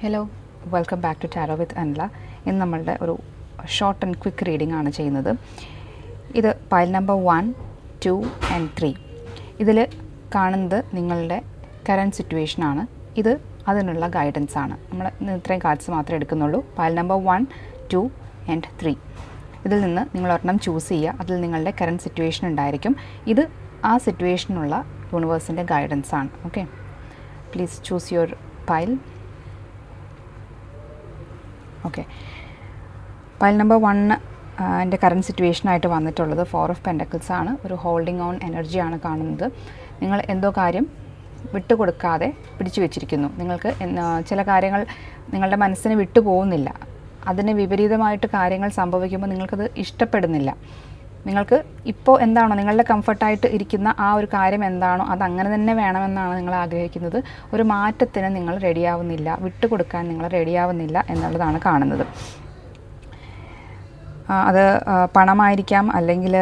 Hello, welcome back to tarot with Anla. ഇന്ന് നമ്മളുടെ ഒരു ഷോർട്ട് ആൻഡ് ക്വിക്ക് റീഡിംഗ് ആണ് ചെയ്യുന്നത്. ഇത് പൈൽ നമ്പർ 1, 2 and 3. ഇതിൽ കാണുന്നത് നിങ്ങളുടെ കറൻറ്റ് സിറ്റുവേഷനാണ്. ഇത് അതിനുള്ള ഗൈഡൻസ് ആണ്. നമ്മൾ ഇത്രയും കാർഡ്സ് മാത്രമേ എടുക്കുന്നുള്ളൂ. Pile number 1, 2 and 3. ഇതിൽ നിന്ന് നിങ്ങൾ ഒരെണ്ണം ചൂസ് ചെയ്യുക. അതിൽ നിങ്ങളുടെ കറൻറ്റ് സിറ്റുവേഷൻ ഉണ്ടായിരിക്കും. ഇത് ആ സിറ്റുവേഷനുള്ള യൂണിവേഴ്സിൻ്റെ ഗൈഡൻസ് ആണ്. Okay, please choose your pile. Okay, pile number 1 എൻ്റെ കറൻറ്റ് സിറ്റുവേഷനായിട്ട് വന്നിട്ടുള്ളത് 4 of Pentacles ആണ്. ഒരു ഹോൾഡിംഗ് ഓൺ എനർജിയാണ് കാണുന്നത്. നിങ്ങൾ എന്തോ കാര്യം വിട്ടുകൊടുക്കാതെ പിടിച്ചു വെച്ചിരിക്കുന്നു. നിങ്ങൾക്ക് ചില കാര്യങ്ങൾ നിങ്ങളുടെ മനസ്സിന് വിട്ടു പോകുന്നില്ല. അതിന് വിപരീതമായിട്ട് കാര്യങ്ങൾ സംഭവിക്കുമ്പോൾ നിങ്ങൾക്കത് ഇഷ്ടപ്പെടുന്നില്ല. നിങ്ങൾക്ക് ഇപ്പോൾ എന്താണോ നിങ്ങളുടെ കംഫർട്ടായിട്ട് ഇരിക്കുന്ന ആ ഒരു കാര്യം എന്താണോ അത് അങ്ങനെ തന്നെ വേണമെന്നാണ് നിങ്ങൾ ആഗ്രഹിക്കുന്നത്. ഒരു മാറ്റത്തിന് നിങ്ങൾ റെഡിയാവുന്നില്ല, വിട്ടുകൊടുക്കാൻ നിങ്ങൾ റെഡിയാവുന്നില്ല എന്നുള്ളതാണ് കാണുന്നത്. അത് പണമായിരിക്കാം, അല്ലെങ്കിൽ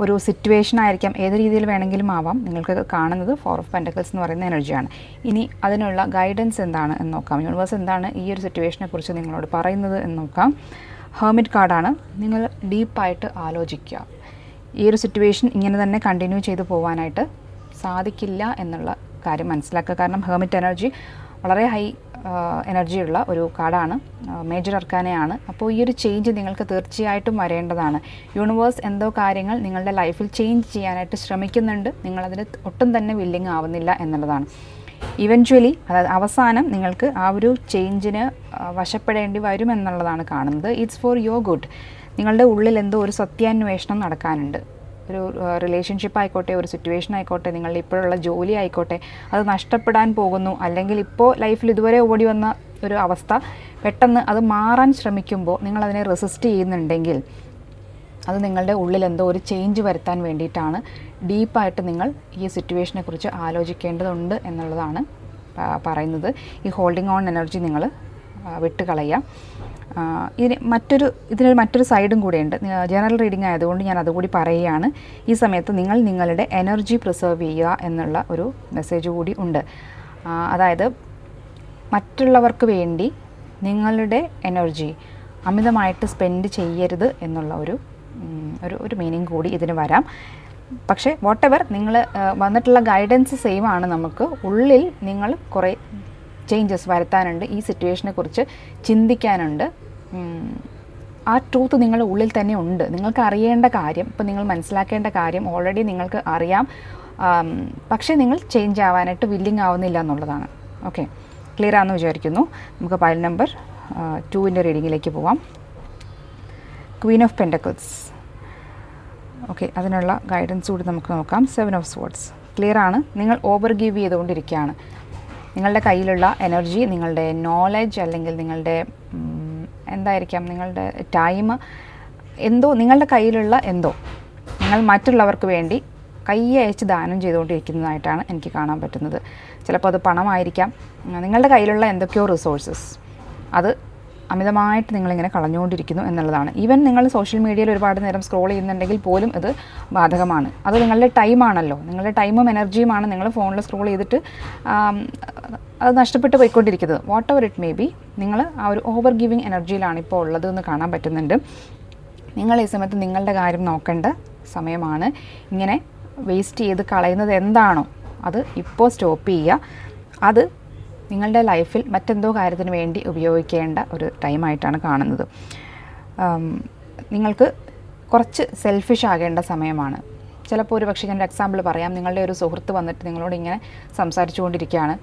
ഒരു സിറ്റുവേഷൻ ആയിരിക്കാം, ഏത് രീതിയിൽ വേണമെങ്കിലും ആവാം. നിങ്ങൾക്ക് കാണുന്നത് 4 of Pentacles എന്ന് പറയുന്ന എനർജിയാണ്. ഇനി അതിനുള്ള ഗൈഡൻസ് എന്താണ് എന്ന് നോക്കാം. യൂണിവേഴ്സ് എന്താണ് ഈ ഒരു സിറ്റുവേഷനെ കുറിച്ച് നിങ്ങളോട് പറയുന്നത് എന്ന് നോക്കാം. ഹെർമിറ്റ് കാർഡാണ്. നിങ്ങൾ ഡീപ്പായിട്ട് ആലോചിക്കുക. ഈ ഒരു സിറ്റുവേഷൻ ഇങ്ങനെ തന്നെ കണ്ടിന്യൂ ചെയ്ത് പോകാനായിട്ട് സാധിക്കില്ല എന്നുള്ള കാര്യം മനസ്സിലാക്കുക. കാരണം ഹെർമിറ്റ് എനർജി വളരെ ഹൈ എനർജിയുള്ള ഒരു കാർഡാണ്, മേജർ അർക്കാനയാണ്. അപ്പോൾ ഈ ഒരു ചേഞ്ച് നിങ്ങൾക്ക് തീർച്ചയായിട്ടും വരേണ്ടതാണ്. യൂണിവേഴ്സ് എന്തോ കാര്യങ്ങൾ നിങ്ങളുടെ ലൈഫിൽ ചേഞ്ച് ചെയ്യാനായിട്ട് ശ്രമിക്കുന്നുണ്ട്. നിങ്ങളതിന് ഒട്ടും തന്നെ വില്ലിങ് ആവുന്നില്ല എന്നുള്ളതാണ്. ഇവൻച്വലി, അതായത് അവസാനം നിങ്ങൾക്ക് ആ ഒരു ചേഞ്ചിന് വശപ്പെടേണ്ടി വരുമെന്നുള്ളതാണ് കാണുന്നത്. It's for your good. നിങ്ങളുടെ ഉള്ളിൽ എന്തോ ഒരു സത്യാന്വേഷണം നടക്കാനുണ്ട്. ഒരു റിലേഷൻഷിപ്പ് ആയിക്കോട്ടെ, ഒരു സിറ്റുവേഷൻ ആയിക്കോട്ടെ, നിങ്ങളുടെ ഇപ്പോഴുള്ള ജോലി ആയിക്കോട്ടെ, അത് നഷ്ടപ്പെടാൻ പോകുന്നു. അല്ലെങ്കിൽ ഇപ്പോൾ ലൈഫിൽ ഇതുവരെ ഓടി വന്ന ഒരു അവസ്ഥ പെട്ടെന്ന് അത് മാറാൻ ശ്രമിക്കുമ്പോൾ നിങ്ങളതിനെ റെസിസ്റ്റ് ചെയ്യുന്നുണ്ടെങ്കിൽ അത് നിങ്ങളുടെ ഉള്ളിൽ എന്തോ ഒരു ചേഞ്ച് വരുത്താൻ വേണ്ടിയിട്ടാണ്. ഡീപ്പായിട്ട് നിങ്ങൾ ഈ സിറ്റുവേഷനെ കുറിച്ച് ആലോചിക്കേണ്ടതുണ്ട് എന്നുള്ളതാണ് പറയുന്നത്. ഈ ഹോൾഡിംഗ് ഓൺ എനർജി നിങ്ങൾ വിട്ടുകളയുക. ഇതിനൊരു മറ്റൊരു സൈഡും കൂടെയുണ്ട്. ജനറൽ റീഡിംഗ് ആയതുകൊണ്ട് ഞാൻ അതുകൂടി പറയുകയാണ്. ഈ സമയത്ത് നിങ്ങൾ നിങ്ങളുടെ എനർജി പ്രിസർവ് ചെയ്യുക എന്നുള്ള ഒരു മെസ്സേജ് കൂടി ഉണ്ട്. അതായത് മറ്റുള്ളവർക്ക് വേണ്ടി നിങ്ങളുടെ എനർജി അമിതമായിട്ട് സ്പെൻഡ് ചെയ്യരുത് എന്നുള്ള ഒരു മീനിങ് കൂടി ഇതിന് വരാം. പക്ഷേ വാട്ടെവർ നിങ്ങൾ വന്നിട്ടുള്ള ഗൈഡൻസ് സെയിം ആണ്. നമുക്ക് ഉള്ളിൽ നിങ്ങൾ കുറേ ചേഞ്ചസ് വരുത്താനുണ്ട്. ഈ സിറ്റുവേഷനെ കുറിച്ച് ചിന്തിക്കാനുണ്ട്. ആ ട്രൂത്ത് നിങ്ങളുടെ ഉള്ളിൽ തന്നെ ഉണ്ട്. നിങ്ങൾക്ക് അറിയേണ്ട കാര്യം, ഇപ്പോൾ നിങ്ങൾ മനസ്സിലാക്കേണ്ട കാര്യം ഓൾറെഡി നിങ്ങൾക്ക് അറിയാം. പക്ഷേ നിങ്ങൾ ചേഞ്ച് ആവാനായിട്ട് വില്ലിങ് ആവുന്നില്ല എന്നുള്ളതാണ്. ഓക്കെ, ക്ലിയർ ആണെന്ന് വിചാരിക്കുന്നു. നമുക്ക് പൈൽ നമ്പർ 2ൻ്റെ റീഡിങ്ങിലേക്ക് പോവാം. Queen of pentacles. ഓക്കെ, അതിനുള്ള ഗൈഡൻസ് കൂടി നമുക്ക് നോക്കാം. 7 of Swords. ക്ലിയർ ആണ്. നിങ്ങൾ ഓവർ ഗീവ് ചെയ്തുകൊണ്ടിരിക്കുകയാണ്. നിങ്ങളുടെ കയ്യിലുള്ള എനർജി, നിങ്ങളുടെ നോളജ്, അല്ലെങ്കിൽ നിങ്ങളുടെ എന്തായിരിക്കാം, നിങ്ങളുടെ ടൈം, എന്തോ നിങ്ങളുടെ കയ്യിലുള്ള എന്തോ നിങ്ങൾ മറ്റുള്ളവർക്ക് വേണ്ടി കൈയയച്ച് ദാനം ചെയ്തുകൊണ്ടിരിക്കുന്നതായിട്ടാണ് എനിക്ക് കാണാൻ പറ്റുന്നത്. ചിലപ്പോൾ അത് പണമായിരിക്കാം. നിങ്ങളുടെ കയ്യിലുള്ള എന്തൊക്കെയോ റിസോഴ്സസ് അത് അമിതമായിട്ട് നിങ്ങളിങ്ങനെ കളഞ്ഞുകൊണ്ടിരിക്കുന്നു എന്നുള്ളതാണ്. ഈവൻ നിങ്ങൾ സോഷ്യൽ മീഡിയയിൽ ഒരുപാട് നേരം സ്ക്രോൾ ചെയ്യുന്നുണ്ടെങ്കിൽ പോലും ഇത് ബാധകമാണ്. അത് നിങ്ങളുടെ ടൈമാണല്ലോ, നിങ്ങളുടെ ടൈമും എനർജിയുമാണ് നിങ്ങൾ ഫോണിൽ സ്ക്രോൾ ചെയ്തിട്ട് അത് നഷ്ടപ്പെട്ട് പോയിക്കൊണ്ടിരിക്കുന്നത്. What ever it may be, നിങ്ങൾ ആ ഒരു ഓവർ ഗിവിങ് എനർജിയിലാണ് ഇപ്പോൾ ഉള്ളത് എന്ന് കാണാൻ പറ്റുന്നുണ്ട്. നിങ്ങൾ ഈ സമയത്ത് നിങ്ങളുടെ കാര്യം നോക്കേണ്ട സമയമാണ്. ഇങ്ങനെ വേസ്റ്റ് ചെയ്ത് കളയുന്നത് എന്താണോ അത് ഇപ്പോൾ സ്റ്റോപ്പ് ചെയ്യുക. അത് നിങ്ങളുടെ ലൈഫിൽ മറ്റെന്തോ കാര്യത്തിന് വേണ്ടി ഉപയോഗിക്കേണ്ട ഒരു ടൈമായിട്ടാണ് കാണുന്നത്. നിങ്ങൾക്ക് കുറച്ച് സെൽഫിഷ് ആകേണ്ട സമയമാണ്. ചിലപ്പോൾ ഒരു പക്ഷേ ഞാനൊരു എക്സാമ്പിൾ പറയാം. നിങ്ങളുടെ ഒരു സുഹൃത്ത് വന്നിട്ട് നിങ്ങളോട് ഇങ്ങനെ സംസാരിച്ചു കൊണ്ടിരിക്കുകയാണ്,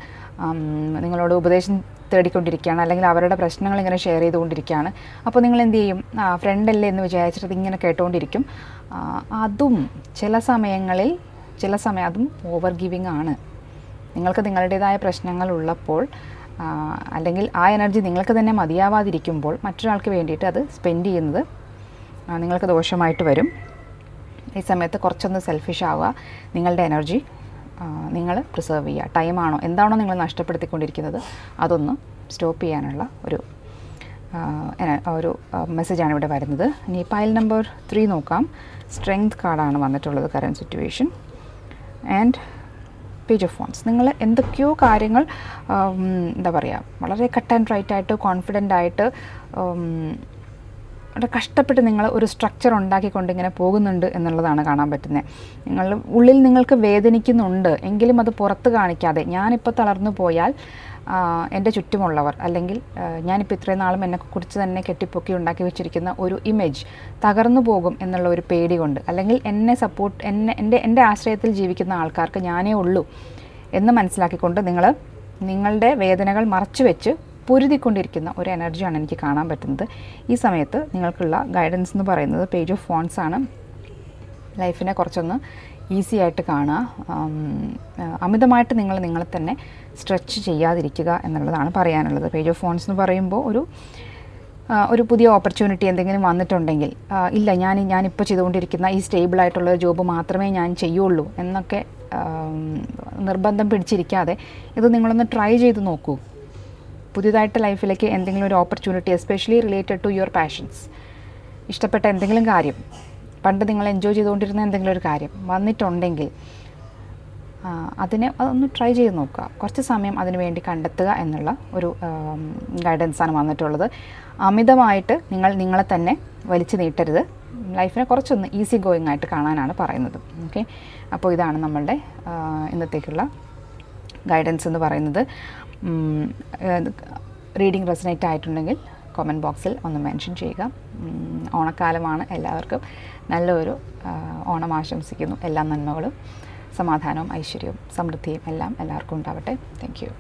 നിങ്ങളോട് ഉപദേശം തേടിക്കൊണ്ടിരിക്കുകയാണ്, അല്ലെങ്കിൽ അവരുടെ പ്രശ്നങ്ങൾ ഇങ്ങനെ ഷെയർ ചെയ്തുകൊണ്ടിരിക്കുകയാണ്. അപ്പോൾ നിങ്ങൾ എന്ത് ചെയ്യും? ഫ്രണ്ടല്ലേ എന്ന് വിചാരിച്ചിട്ട് അതിങ്ങനെ കേട്ടുകൊണ്ടിരിക്കും. അതും ചില സമയം അതും ഓവർ ഗിവിങ് ആണ്. നിങ്ങൾക്ക് നിങ്ങളുടേതായ പ്രശ്നങ്ങൾ ഉള്ളപ്പോൾ, അല്ലെങ്കിൽ ആ എനർജി നിങ്ങൾക്ക് തന്നെ മതിയാവാതിരിക്കുമ്പോൾ മറ്റൊരാൾക്ക് വേണ്ടിയിട്ട് അത് സ്പെൻഡ് ചെയ്യുന്നത് നിങ്ങൾക്ക് ദോഷമായിട്ട് വരും. ഈ സമയത്ത് കുറച്ചൊന്ന് സെൽഫിഷ് ആവുക. നിങ്ങളുടെ എനർജി നിങ്ങൾ പ്രിസർവ് ചെയ്യുക. ടൈമാണോ എന്താണോ നിങ്ങൾ നഷ്ടപ്പെടുത്തിക്കൊണ്ടിരിക്കുന്നത് അതൊന്ന് സ്റ്റോപ്പ് ചെയ്യാനുള്ള ഒരു മെസ്സേജാണ് ഇവിടെ വരുന്നത്. ഇനി പൈൽ നമ്പർ 3 നോക്കാം. സ്ട്രെങ്ത് കാർഡാണ് വന്നിട്ടുള്ളത്, current situation. And page of phones. നിങ്ങൾ എന്തൊക്കെയോ കാര്യങ്ങൾ എന്താ പറയുക, വളരെ കട്ട് ആൻഡ് റൈറ്റ് ആയിട്ട് കോൺഫിഡൻ്റ് ആയിട്ട് വളരെ കഷ്ടപ്പെട്ട് നിങ്ങൾ ഒരു സ്ട്രക്ചർ ഉണ്ടാക്കിക്കൊണ്ട് ഇങ്ങനെ പോകുന്നുണ്ട് എന്നുള്ളതാണ് കാണാൻ പറ്റുന്നത്. നിങ്ങൾ ഉള്ളിൽ നിങ്ങൾക്ക് വേദനിക്കുന്നുണ്ട് എങ്കിലും അത് പുറത്ത് കാണിക്കാതെ, ഞാനിപ്പോൾ തളർന്നു പോയാൽ എൻ്റെ ചുറ്റുമുള്ളവർ, അല്ലെങ്കിൽ ഞാനിപ്പോൾ ഇത്രയും നാളും എന്നെക്കുറിച്ച് തന്നെ കെട്ടിപ്പൊക്കി ഉണ്ടാക്കി വെച്ചിരിക്കുന്ന ഒരു ഇമേജ് തകർന്നു പോകും എന്നുള്ള ഒരു പേടി കൊണ്ട്, അല്ലെങ്കിൽ എൻ്റെ ആശ്രയത്തിൽ ജീവിക്കുന്ന ആൾക്കാർക്ക് ഞാനേ ഉള്ളൂ എന്ന് മനസ്സിലാക്കിക്കൊണ്ട് നിങ്ങൾ നിങ്ങളുടെ വേദനകൾ മറച്ചു വെച്ച് പൊരുതിക്കൊണ്ടിരിക്കുന്ന ഒരു എനർജിയാണ് എനിക്ക് കാണാൻ പറ്റുന്നത്. ഈ സമയത്ത് നിങ്ങൾക്കുള്ള ഗൈഡൻസ് എന്ന് പറയുന്നത് പേജ് ഓഫ് ഫോൺസ് ആണ്. ലൈഫിനെ കുറച്ചൊന്ന് ഈസി ആയിട്ട് കാണുക, അമിതമായിട്ട് നിങ്ങളെ തന്നെ സ്ട്രെച്ച് ചെയ്യാതിരിക്കുക എന്നുള്ളതാണ് പറയാനുള്ളത്. പേജ് ഓഫ് ഫോൺസ് എന്ന് പറയുമ്പോൾ ഒരു പുതിയ ഓപ്പർച്യൂണിറ്റി എന്തെങ്കിലും വന്നിട്ടുണ്ടെങ്കിൽ, ഇല്ല ഞാനിപ്പോൾ ചെയ്തുകൊണ്ടിരിക്കുന്ന ഈ സ്റ്റേബിളായിട്ടുള്ള ജോബ് മാത്രമേ ഞാൻ ചെയ്യുള്ളൂ എന്നൊക്കെ നിർബന്ധം പിടിച്ചിരിക്കാതെ ഇത് നിങ്ങളൊന്ന് ട്രൈ ചെയ്ത് നോക്കൂ. പുതിയതായിട്ട് ലൈഫിലേക്ക് എന്തെങ്കിലും ഒരു opportunity, especially related to your passions, ഇഷ്ടപ്പെട്ട എന്തെങ്കിലും കാര്യം, പണ്ട് നിങ്ങൾ എൻജോയ് ചെയ്തുകൊണ്ടിരുന്ന എന്തെങ്കിലും ഒരു കാര്യം വന്നിട്ടുണ്ടെങ്കിൽ അതൊന്ന് ട്രൈ ചെയ്ത് നോക്കുക. കുറച്ച് സമയം അതിനു വേണ്ടി കണ്ടെത്തുക എന്നുള്ള ഒരു ഗൈഡൻസാണ് വന്നിട്ടുള്ളത്. അമിതമായിട്ട് നിങ്ങളെ തന്നെ വലിച്ചു നീട്ടരുത്. ലൈഫിനെ കുറച്ചൊന്ന് ഈസി ഗോയിങ് ആയിട്ട് കാണാനാണ് പറയുന്നത്. ഓക്കെ, അപ്പോൾ ഇതാണ് നമ്മളുടെ ഇന്നത്തേക്കുള്ള ഗൈഡൻസ് എന്ന് പറയുന്നത്. റീഡിംഗ് റെസനേറ്റ് ആയിട്ടുണ്ടെങ്കിൽ കമൻറ്റ് ബോക്സിൽ ഒന്ന് മെൻഷൻ ചെയ്യുക. ഓണക്കാലമാണ്, എല്ലാവർക്കും നല്ലൊരു ഓണം ആശംസിക്കുന്നു. എല്ലാ നന്മകളും, സമാധാനവും, ഐശ്വര്യവും, സമൃദ്ധിയും എല്ലാം എല്ലാവർക്കും ഉണ്ടാവട്ടെ. Thank you.